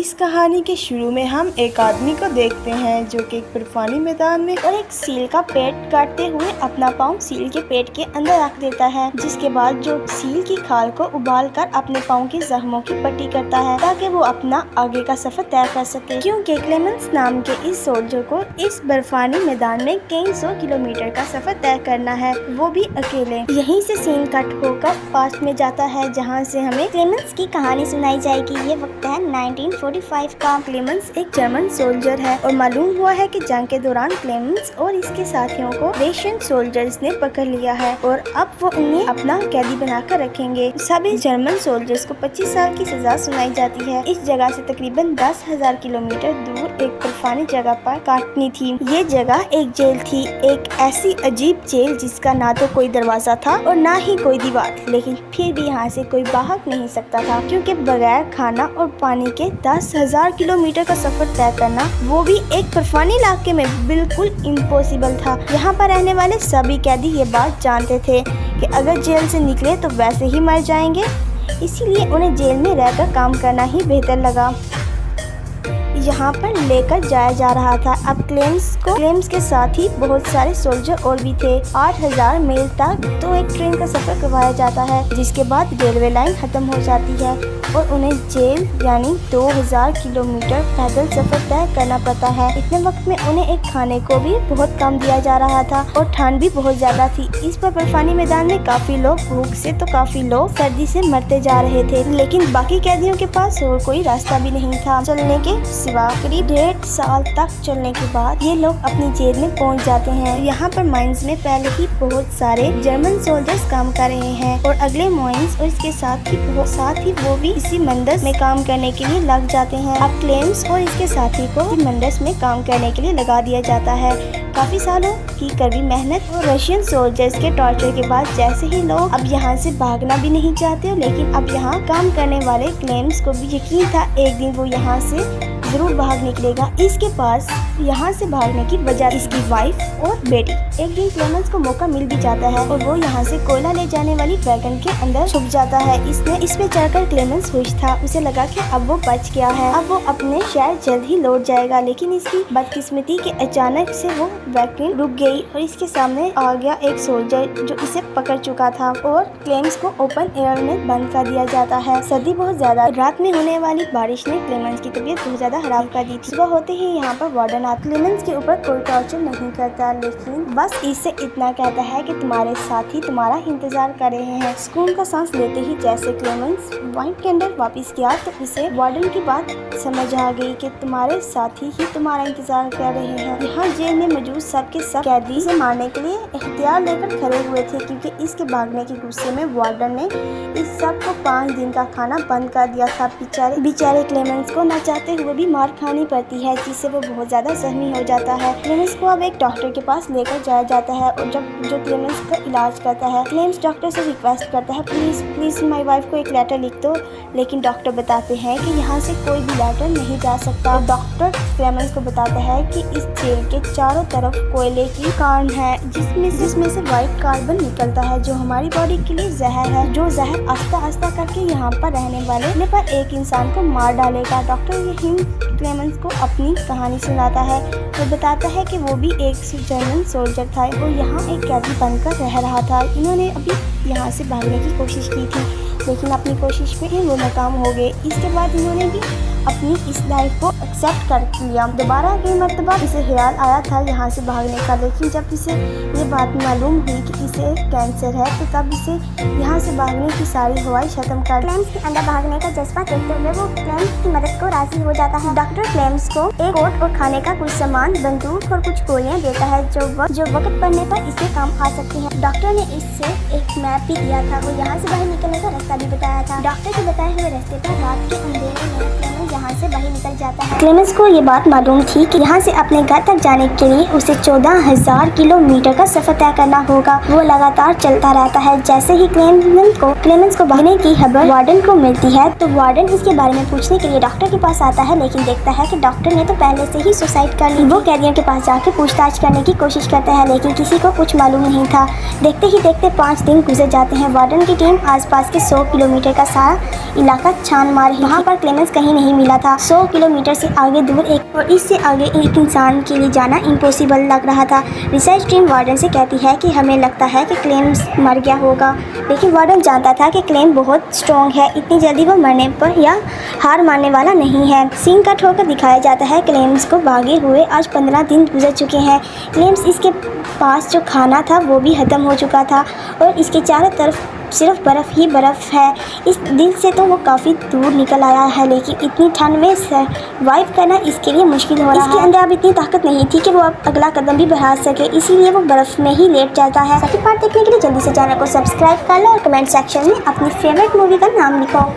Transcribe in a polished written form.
इस कहानी के शुरू में हम एक आदमी को देखते हैं जो कि एक बर्फानी मैदान में और एक सील का पेट काटते हुए अपना पाँव सील के पेट के अंदर रख देता है, जिसके बाद जो सील की खाल को उबालकर अपने पाँव के जख्मों की पट्टी करता है ताकि वो अपना आगे का सफर तय कर सके। क्योंकि क्लेमेंस नाम के इस सोल्जर को इस बर्फानी मैदान में कई 100 किलोमीटर का सफर तय करना है, वो भी अकेले। यहीं से सीन कट होकर पास्ट में जाता है जहाँ से हमें क्लेमेंस की कहानी सुनाई जाएगी। ये वक्त है 1945 का। क्लेमेंस एक जर्मन सोल्जर है और मालूम हुआ है कि जंग के दौरान क्लेमेंस और इसके साथियों को रशियन सोल्जर्स ने पकड़ लिया है और अब वो उन्हें अपना कैदी बनाकर रखेंगे। सभी जर्मन सोल्जर्स को 25 साल की सजा सुनाई जाती है। इस जगह से तकरीबन 10,000 किलोमीटर दूर एक बर्फानी जगह पर काटनी थी। ये जगह एक जेल थी, एक ऐसी अजीब जेल जिसका ना तो कोई दरवाजा था और ना ही कोई दीवार, लेकिन फिर भी यहाँ से कोई भाग नहीं सकता था क्योंकि बगैर खाना और पानी के 10,000 किलोमीटर का सफर तय करना, वो भी एक बर्फानी इलाके में, बिल्कुल इम्पॉसिबल था। यहाँ पर रहने वाले सभी कैदी ये बात जानते थे कि अगर जेल से निकले तो वैसे ही मर जाएंगे, इसीलिए उन्हें जेल में रहकर काम करना ही बेहतर लगा। यहाँ पर लेकर जाया जा रहा था अब क्लेम्स के साथ ही बहुत सारे सोल्जर और भी थे। 8,000 मील तक तो एक ट्रेन का सफर करवाया जाता है, जिसके बाद रेलवे लाइन खत्म हो जाती है और उन्हें जेल यानी 2,000 किलोमीटर पैदल सफर तय करना पड़ता है। इतने वक्त में उन्हें एक खाने को भी बहुत कम दिया जा रहा था और ठंड भी बहुत ज्यादा थी। इस पर बर्फानी मैदान में काफी लोग भूख से तो काफी लोग सर्दी से मरते जा रहे थे, लेकिन बाकी कैदियों के पास और कोई रास्ता भी नहीं था चलने के सिवा। करीब 1.5 साल तक चलने के बाद ये लोग अपनी जेल में पहुंच जाते हैं। यहाँ पर माइंस में पहले ही बहुत सारे जर्मन सोल्जर्स काम कर रहे हैं और अगले माइंस और इसके साथ ही वो भी इसी मंदस में काम करने के लिए लग जाते हैं। अब क्लेम्स और इसके साथी को मंदस में काम करने के लिए लगा दिया जाता है। काफी सालों की कड़ी मेहनत और रशियन सोल्जर्स के टॉर्चर के बाद जैसे ही लोग अब यहाँ से भागना भी नहीं चाहते, लेकिन अब यहाँ काम करने वाले क्लेम्स को भी यकीन था एक दिन वो यहाँ से जरूर भाग निकलेगा। इसके पास यहाँ से भागने की वजह इसकी वाइफ और बेटी। एक दिन क्लेमेंस को मौका मिल भी जाता है और वो यहाँ से कोयला ले जाने वाली वैगन के अंदर छुप जाता है। इसमें चढ़कर क्लेमेंस खुश था, उसे लगा कि अब वो बच गया है, अब वो अपने शहर जल्द ही लौट जाएगा। लेकिन इसकी बदकिस्मती के अचानक से वो वैगन रुक गई और इसके सामने आ गया एक सोल्जर जो इसे पकड़ चुका था और क्लेमेंस को ओपन एयर में बंद कर दिया जाता है। सर्दी बहुत ज्यादा, रात में होने वाली बारिश ने क्लेमेंस की तबीयत बहुत ज्यादा खराब कर दी थी। सुबह होते ही यहाँ पर वार्डन आता। क्लेमेंस के ऊपर कोई टॉर्चर नहीं करता, लेकिन बस इससे इतना कहता है कि तुम्हारे साथी तुम्हारा इंतजार कर रहे हैं। सुकून का सांस लेते ही जैसे क्लेमेंस वाइट के अंदर वापस गया तो उसे वार्डन की बात समझ आ गई कि तुम्हारे साथी ही तुम्हारा इंतजार कर रहे हैं। यहाँ जेल में मौजूद सबके सब कैदी से मारने के लिए इख्तियार लेकर खड़े हुए थे, क्योंकि इसके भागने के गुस्से में वार्डन ने इस सब को 5 दिन का खाना बंद कर दिया था। बेचारे क्लेमेंस को न चाहते हुए भी मार खानी पड़ती है, जिससे वो बहुत ज्यादा जख्मी हो जाता है। क्लेमेंस को अब एक डॉक्टर के पास लेकर जाया जाता है और जो क्लेमेंस का इलाज करता है। क्लेमेंस डॉक्टर से रिक्वेस्ट करता है प्लीज माय वाइफ को एक लेटर लिख दो, लेकिन डॉक्टर बताते हैं कि यहाँ से कोई भी लेटर नहीं जा सकता। डॉक्टर क्लेमेंस को बताता है कि इस जेल के चारों तरफ कोयले की कान है, जिसमें से व्हाइट कार्बन निकलता है जो हमारी बॉडी के लिए जहर है, जो जहर आस्ता आस्ता करके यहाँ पर रहने वाले पर एक इंसान को मार डालेगा। डॉक्टर ये हिंट क्लेमेंस को अपनी कहानी सुनाता है और बताता है कि वो भी एक जर्मन सोल्जर था और यहाँ एक कैदी बनकर रह रहा था। इन्होंने अभी यहाँ से भागने की कोशिश की थी, लेकिन अपनी कोशिश में वो नाकाम हो गए। इसके बाद इन्होंने भी अपनी इस लाइफ को एक्सेप्ट कर लिया। दोबारा कई मरतबा इसे ख्याल आया था यहाँ से भागने का, लेकिन जब इसे ये बात मालूम हुई कि इसे कैंसर है तो तब इसे यहाँ से भागने की सारी ख्वाहिश खत्म कर। क्लेम्स के अंदर भागने का जज्बा देखते हुए वो क्लेम्स की मदद को राजी हो जाता है। डॉक्टर क्लेम्स को एक कोट और खाने का कुछ सामान, बंदूक और कुछ गोलियां देता है जो वक्त पड़ने पर इसे काम आ सकती है। डॉक्टर ने इससे एक मैप भी दिया था और यहाँ से बाहर निकलने का रास्ता भी बताया था। डॉक्टर के बताए हुए रास्ते पर रात के अंधेरे में क्लेमेंस यहाँ से बाहर निकल जाता है। क्लेमेंस को ये बात मालूम थी कि यहाँ से अपने घर तक जाने के लिए उसे 14,000 किलोमीटर का सफर तय करना होगा। वो लगातार चलता रहता है। जैसे ही क्लेमेंस को भागने की खबर वार्डन को मिलती है तो वार्डन इसके बारे में पूछने के लिए डॉक्टर के पास आता है, लेकिन देखता है कि डॉक्टर ने तो पहले से ही सुसाइड कर ली। वो कैदियों के पास जाकर पूछताछ करने की कोशिश करता है, लेकिन किसी को कुछ मालूम नहीं था। देखते ही देखते 5 दिन गुजर जाते हैं। वार्डन की टीम आसपास के 100 किलोमीटर का सारा इलाका छान मार रही। वहाँ पर क्लेमेंस कहीं नहीं मिला था। 100 किलोमीटर से आगे दूर और इससे आगे एक इंसान के लिए जाना इम्पॉसिबल लग रहा था। रिसर्च टीम वार्डन से कहती है कि हमें लगता है कि क्लेम मर गया होगा, लेकिन वार्डन जानता था कि क्लेम बहुत स्ट्रॉन्ग है, इतनी जल्दी वो मरने पर या हार मानने वाला नहीं है। सीन कट होकर दिखाया जाता है क्लेम्स को भागे हुए आज 15 दिन गुजर चुके हैं। क्लेम्स इसके पास जो खाना था वो भी ख़त्म हो चुका था और इसके चारों तरफ सिर्फ बर्फ़ ही बर्फ़ है। इस दिल से तो वो काफ़ी दूर निकल आया है, लेकिन इतनी ठंड में सर्वाइव करना इसके लिए मुश्किल हो रहा है। इसके अंदर अब इतनी ताकत नहीं थी कि वो अब अगला कदम भी बढ़ा सके, इसीलिए वो बर्फ़ में ही लेट जाता है। बाकी पार्ट देखने के लिए जल्दी से चैनल को सब्सक्राइब कर लो और कमेंट सेक्शन में अपनी फेवरेट मूवी का नाम लिखो।